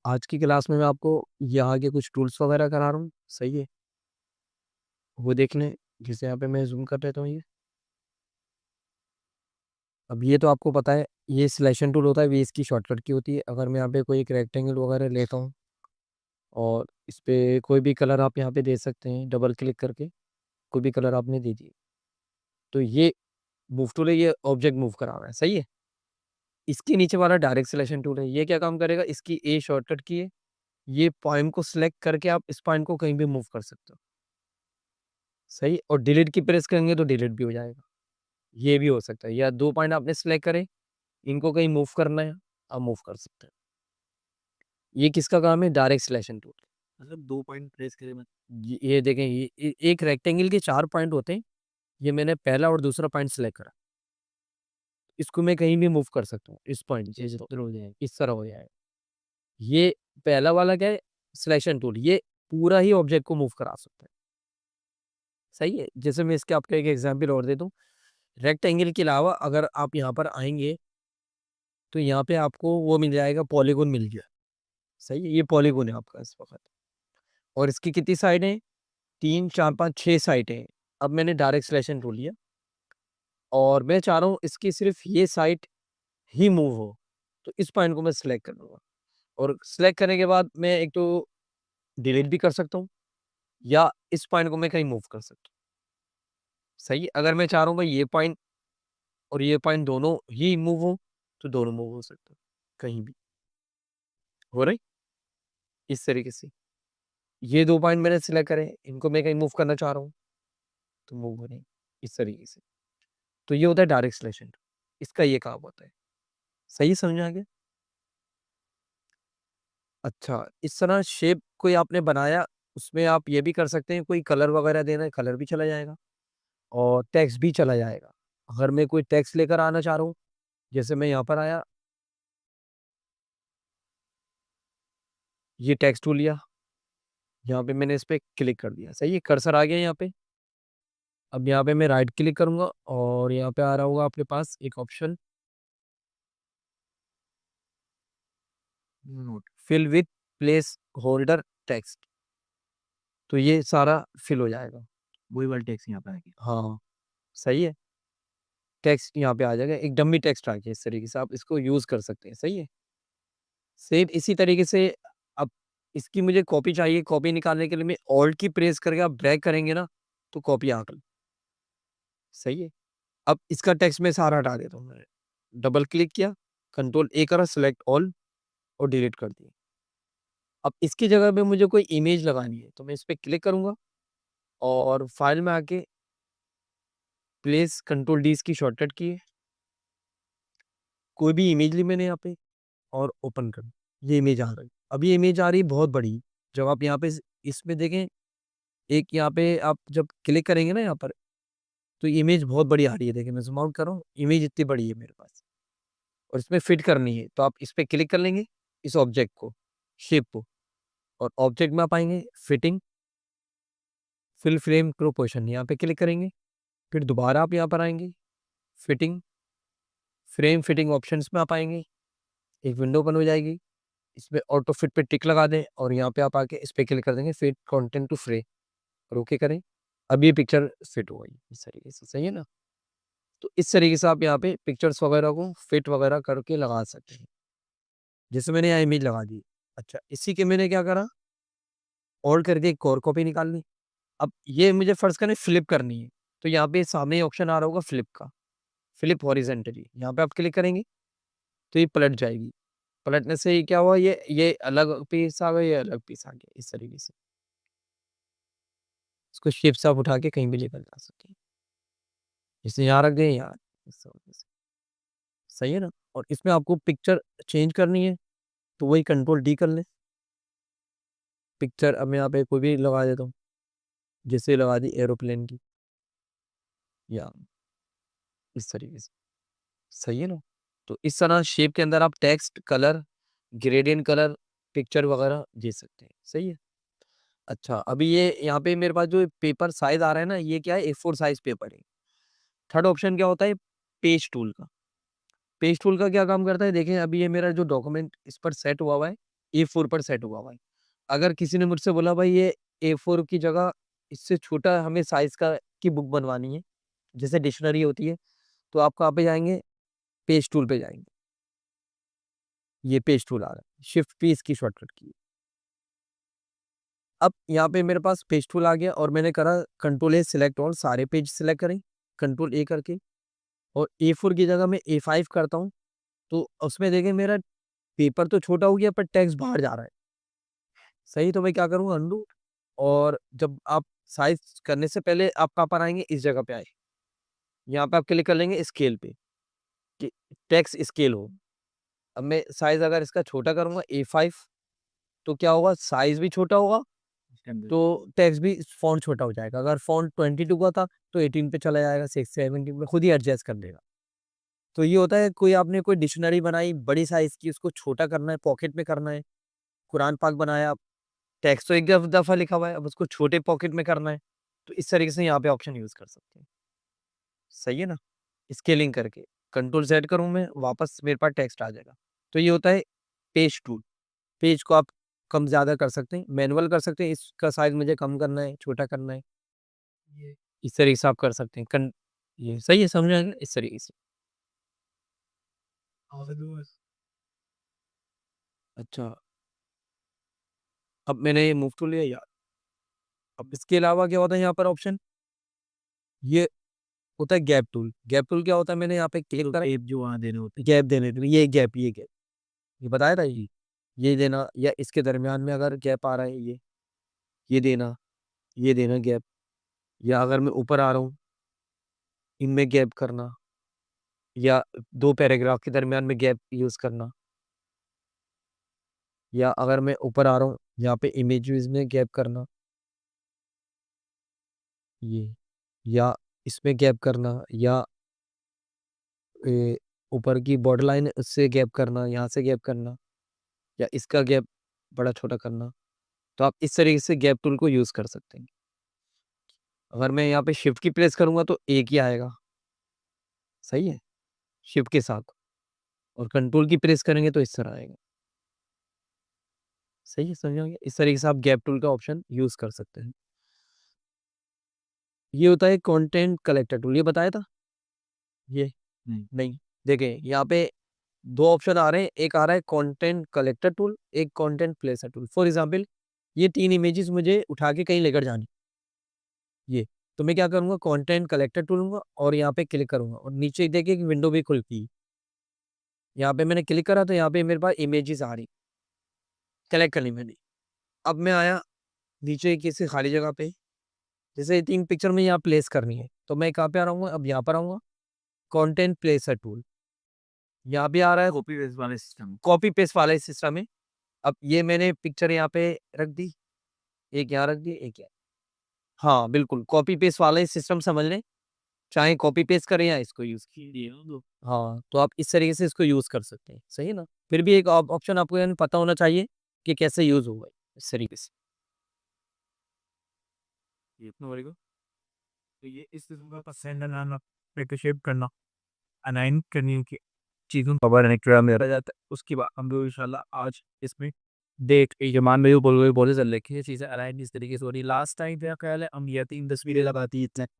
आज की क्लास में मैं आपको यहाँ के कुछ टूल्स वगैरह करा रहा हूँ, सही है? वो देख लें, जैसे यहाँ पे मैं ज़ूम कर लेता हूँ ये। अब ये तो आपको पता है, ये सिलेक्शन टूल होता है, ये इसकी शॉर्टकट की होती है। अगर मैं यहाँ पे कोई एक रेक्टेंगल वगैरह लेता हूँ और इस पे कोई भी कलर आप यहाँ पे दे सकते हैं, डबल क्लिक करके कोई भी कलर आपने दे दिए। तो ये मूव टूल है, ये ऑब्जेक्ट मूव करा रहा है, सही है? इसके नीचे वाला डायरेक्ट सिलेक्शन टूल है, ये क्या काम करेगा? इसकी ए शॉर्टकट की है, ये पॉइंट को सिलेक्ट करके आप इस पॉइंट को कहीं भी मूव कर सकते हो, सही? और डिलीट की प्रेस करेंगे तो डिलीट भी हो जाएगा। ये भी हो सकता है, या 2 पॉइंट आपने सिलेक्ट करे, इनको कहीं मूव करना है, आप मूव कर सकते हैं। ये किसका काम है? Direct selection tool. मतलब 2 पॉइंट प्रेस करे मैं ये देखें, ये एक रेक्टेंगल के 4 पॉइंट होते हैं, ये मैंने पहला और दूसरा पॉइंट सिलेक्ट करा। इसको मैं कहीं भी मूव कर सकता हूँ, इस पॉइंट से इस तो तरह हो जाएगा। इस तरह हो जाएगा। ये पहला वाला क्या है? सिलेक्शन टूल, ये पूरा ही ऑब्जेक्ट को मूव करा सकता है, सही है? जैसे मैं इसके आपको एक एग्ज़ाम्पल और दे दूँ, रेक्टेंगल के अलावा अगर आप यहाँ पर आएँगे, तो यहाँ पे आपको वो मिल जाएगा, पॉलीगॉन मिल गया, सही है? ये पॉलीगॉन है आपका इस वक़्त। और इसकी कितनी साइड हैं? 3, 4, 5, 6 साइटें हैं। अब मैंने डायरेक्ट सिलेक्शन टूल लिया और मैं चाह रहा हूँ इसकी सिर्फ़ ये साइड ही मूव हो, तो इस पॉइंट को मैं सिलेक्ट कर लूँगा और सिलेक्ट करने के बाद मैं एक तो डिलीट भी कर सकता हूँ या इस पॉइंट को मैं कहीं मूव कर सकता हूँ, सही है? अगर मैं चाह रहा हूँ भाई ये पॉइंट और ये पॉइंट दोनों ही मूव हो, तो दोनों मूव हो सकते हैं, कहीं भी। हो रहा है? इस तरीके से। ये 2 पॉइंट मैंने सिलेक्ट करे, इनको मैं कहीं मूव करना चाह रहा हूँ, तो मूव हो रहे हैं, इस तरीके से। तो ये होता है डायरेक्ट सिलेक्शन, इसका ये काम होता है। सही समझ में आ गया? अच्छा, इस तरह शेप कोई आपने बनाया, उसमें आप ये भी कर सकते हैं, कोई कलर वगैरह देना है, कलर भी चला जाएगा और टेक्स्ट भी चला जाएगा। अगर मैं कोई टेक्स्ट लेकर आना चाह रहा हूँ, जैसे मैं यहाँ पर आया, ये टेक्स्ट टूल लिया, यहाँ पे मैंने इस पे क्लिक कर दिया, सही है? कर्सर आ गया यहाँ पे। अब यहाँ पे मैं राइट क्लिक करूँगा और यहाँ पे आ रहा होगा आपके पास एक option, note fill with placeholder text, तो ये सारा फिल हो जाएगा। वही वाला टेक्स्ट यहाँ पे आ गया। हाँ, सही है? टेक्स्ट यहाँ पे आ जाएगा, एक डमी टेक्स्ट आ गया, इस तरीके से आप इसको यूज़ कर सकते हैं, सही है? सेम इसी तरीके से अब इसकी मुझे कॉपी चाहिए, कॉपी निकालने के लिए मैं ऑल्ट की प्रेस करके आप ड्रैग करेंगे ना, तो कॉपी आ गई, सही है? अब इसका टेक्स्ट मैं सारा हटा देता हूँ, मैंने डबल क्लिक किया, कंट्रोल ए करा, सेलेक्ट ऑल और डिलीट कर दिया। अब इसकी जगह पे मुझे कोई इमेज लगानी है, तो मैं इस पे क्लिक करूँगा और फाइल में आके प्लेस कंट्रोल डी इसकी शॉर्टकट की है, कोई भी इमेज ली मैंने यहाँ पे और ओपन कर, ये इमेज आ गई। अब ये इमेज आ रही है बहुत बड़ी, जब आप यहाँ पे इसमें देखें, एक यहाँ पे आप जब क्लिक करेंगे ना यहाँ पर, तो इमेज बहुत बड़ी आ रही है, देखिए मैं ज़ूम आउट कर रहा हूँ, इमेज इतनी बड़ी है मेरे पास और इसमें फिट करनी है, तो आप इस पे क्लिक कर लेंगे, इस ऑब्जेक्ट को, शेप को, और ऑब्जेक्ट में आप आएँगे, फिटिंग, फिल फ्रेम प्रोपोर्शन, यहाँ पे क्लिक करेंगे, फिर दोबारा आप यहाँ पर आएँगे, फिटिंग, फ्रेम फिटिंग ऑप्शंस में आप आएँगे, एक विंडो ओपन हो जाएगी, इसमें ऑटो फिट पे टिक लगा दें और यहाँ पे आप आके इस पे क्लिक कर देंगे, फिट कंटेंट टू फ्रेम और ओके करें। अब ये पिक्चर फिट हो गई, इस तरीके से, सही है ना? तो इस तरीके से आप यहाँ पे पिक्चर्स वगैरह को फिट वगैरह करके लगा सकते हैं। जैसे मैंने यहाँ इमेज लगा दी। अच्छा, इसी के मैंने क्या करा, होल्ड करके एक और कॉपी निकाल ली। अब ये मुझे फ़र्ज़ करें फ्लिप करनी है, तो यहाँ पे सामने ही ऑप्शन आ रहा होगा फ्लिप का, फ्लिप हॉरिज़ॉन्टली, यहाँ पे आप क्लिक करेंगे, तो ये पलट जाएगी। पलटने से ये क्या हुआ, ये अलग पीस आ गया, ये अलग पीस आ गया, इस तरीके से। इसको शेप से आप उठा के कहीं भी लेकर जा सकते हैं। जैसे यहाँ रख दें, यहाँ, इस तरीके से, सही है ना? और इसमें आपको पिक्चर चेंज करनी है, तो वही कंट्रोल डी कर लें। पिक्चर अब मैं यहाँ पे कोई भी लगा देता हूँ, जैसे लगा दी एरोप्लेन की, या इस तरीके से, सही है ना? तो इस तरह शेप के अंदर आप text, colour, gradient colour, picture वगैरह दे सकते हैं, सही है? अच्छा, अभी ये यहाँ पे मेरे पास जो पेपर साइज़ आ रहा है ना, ये क्या है, A4 साइज़ पेपर है। थर्ड ऑप्शन क्या होता है, पेज टूल का। पेज टूल का क्या काम करता है, देखें अभी ये मेरा जो डॉक्यूमेंट इस पर सेट हुआ हुआ है, A4 पर सेट हुआ हुआ है। अगर किसी ने मुझसे बोला भाई ये A4 की जगह इससे छोटा हमें साइज़ का की बुक बनवानी है, जैसे डिक्शनरी होती है, तो आप कहाँ पे जाएँगे? पेज टूल पे जाएँगे। ये पेज टूल आ रहा है, शिफ्ट पी इसकी शॉर्टकट की है। अब यहाँ पे मेरे पास पेज टूल आ गया और मैंने करा कंट्रोल ए सिलेक्ट ऑल, सारे पेज सिलेक्ट करें, कंट्रोल ए करके और A4 की जगह मैं A5 करता हूँ, तो उसमें देखिए मेरा पेपर तो छोटा हो गया पर टेक्स्ट बाहर जा रहा है। सही, तो मैं क्या करूँगा अनडू, और जब आप साइज़ करने से पहले आप कहाँ पर आएँगे? इस जगह पे आए। यहाँ पे आप क्लिक कर लेंगे स्केल पे कि टेक्स्ट स्केल हो। अब मैं साइज़ अगर इसका छोटा करूँगा A5, तो क्या होगा? साइज़ भी छोटा होगा, स्टैंडर्ड। तो टेक्स्ट भी फ़ॉन्ट छोटा हो जाएगा। अगर फ़ॉन्ट 22 का था, तो 18 पे चला जाएगा, 17 में खुद ही एडजस्ट कर देगा। तो ये होता है कोई आपने कोई डिक्शनरी बनाई बड़ी साइज़ की, उसको छोटा करना है, पॉकेट में करना है। कुरान पाक बनाया, टेक्स्ट तो एक दफ़ा लिखा हुआ है, अब उसको छोटे पॉकेट में करना है, तो इस तरीके से यहाँ पे ऑप्शन यूज़ कर सकते हैं। सही है ना? स्केलिंग करके, कंट्रोल ज़ेड करूँ मैं, वापस मेरे पास टेक्स्ट आ जाएगा। तो ये होता है पेज टूल। पेज को आप कम-ज़्यादा कर सकते हैं, मैनुअल कर सकते हैं, इसका साइज़ मुझे कम करना है, छोटा करना है, ये इस तरीके से आप कर सकते हैं। ये सही है, समझ में आया ना? इस तरीके से। अच्छा, अब मैंने ये मूव टूल लिया यार। अब इसके अलावा क्या होता है यहाँ पर ऑप्शन? ये होता है गैप टूल। गैप टूल क्या होता है? मैंने यहाँ पे क्लिक तो करा, टेप जो वहाँ देने होते गैप देने के लिए, ये गैप, ये बताया था ये देना, या इसके दरमियान में अगर गैप आ रहा है ये देना, ये देना गैप, या अगर मैं ऊपर आ रहा हूँ, इनमें गैप करना, या 2 पैराग्राफ के दरमियान में गैप यूज़ करना, या अगर मैं ऊपर आ रहा हूँ, यहाँ पे इमेजेस में गैप करना, ये, या इसमें गैप करना, या ए, ऊपर की बॉर्डर लाइन उससे गैप करना, यहाँ से गैप करना, या इसका गैप बड़ा छोटा करना। तो आप इस तरीके से गैप टूल को यूज़ कर सकते हैं। अगर मैं यहाँ पे शिफ्ट की प्रेस करूँगा तो एक ही आएगा, सही है? शिफ्ट के साथ, और कंट्रोल की प्रेस करेंगे तो इस तरह आएगा। सही है, समझ में आ गया? इस तरीके से आप गैप टूल का ऑप्शन यूज़ कर सकते हैं। ये होता है कंटेंट कलेक्टर टूल, ये बताया था? ये? नहीं। नहीं। देखिए यहाँ पे 2 ऑप्शन आ रहे हैं, एक आ रहा है कंटेंट कलेक्टर टूल, एक कंटेंट प्लेसर टूल। फॉर एग्ज़ाम्पल ये 3 इमेजेस मुझे उठा के कहीं लेकर जानी, ये। तो मैं क्या करूँगा, कंटेंट कलेक्टर टूल लूँगा और यहाँ पे क्लिक करूँगा और नीचे देखिए एक विंडो भी खुलती है। यहाँ पे मैंने क्लिक करा तो यहाँ पे मेरे पास इमेजेस आ रही, कलेक्ट करनी मैंने। अब मैं आया नीचे किसी खाली जगह पे, जैसे 3 पिक्चर में यहाँ प्लेस करनी है, तो मैं कहाँ पे आ रहूँगा, अब यहाँ पर आऊँगा, कंटेंट प्लेसर टूल। यहाँ भी आ रहा है कॉपी पेस्ट वाले सिस्टम। कॉपी पेस्ट वाला सिस्टम है। अब ये मैंने पिक्चर यहाँ पे रख दी, एक यहाँ रख दी, एक यहाँ। हाँ, बिल्कुल कॉपी पेस्ट वाला ही सिस्टम समझ लें, चाहे कॉपी पेस्ट करें या इसको यूज़ ये दिए ना दो। हाँ, तो आप इस तरीके से इसको यूज़ कर सकते हैं, सही है ना? फिर भी एक ऑप्शन आपको यानी पता होना चाहिए कि कैसे यूज़ होगा इस तरीके से। ये इतना बड़ेगा। तो ये इस किस्म का पसंद बनाना, एक शेप करना, अलाइन करने की चीज़ों का वर्णन किया मेरा जाता है। उसके बाद हम लोग इंशाल्लाह आज इसमें देख ईमान में बोले चल रहे कि ये चीज़ें अलाइन इस तरीके से हो रही। लास्ट टाइम मेरा ख्याल है हम ये 3 तस्वीरें लगाती इतने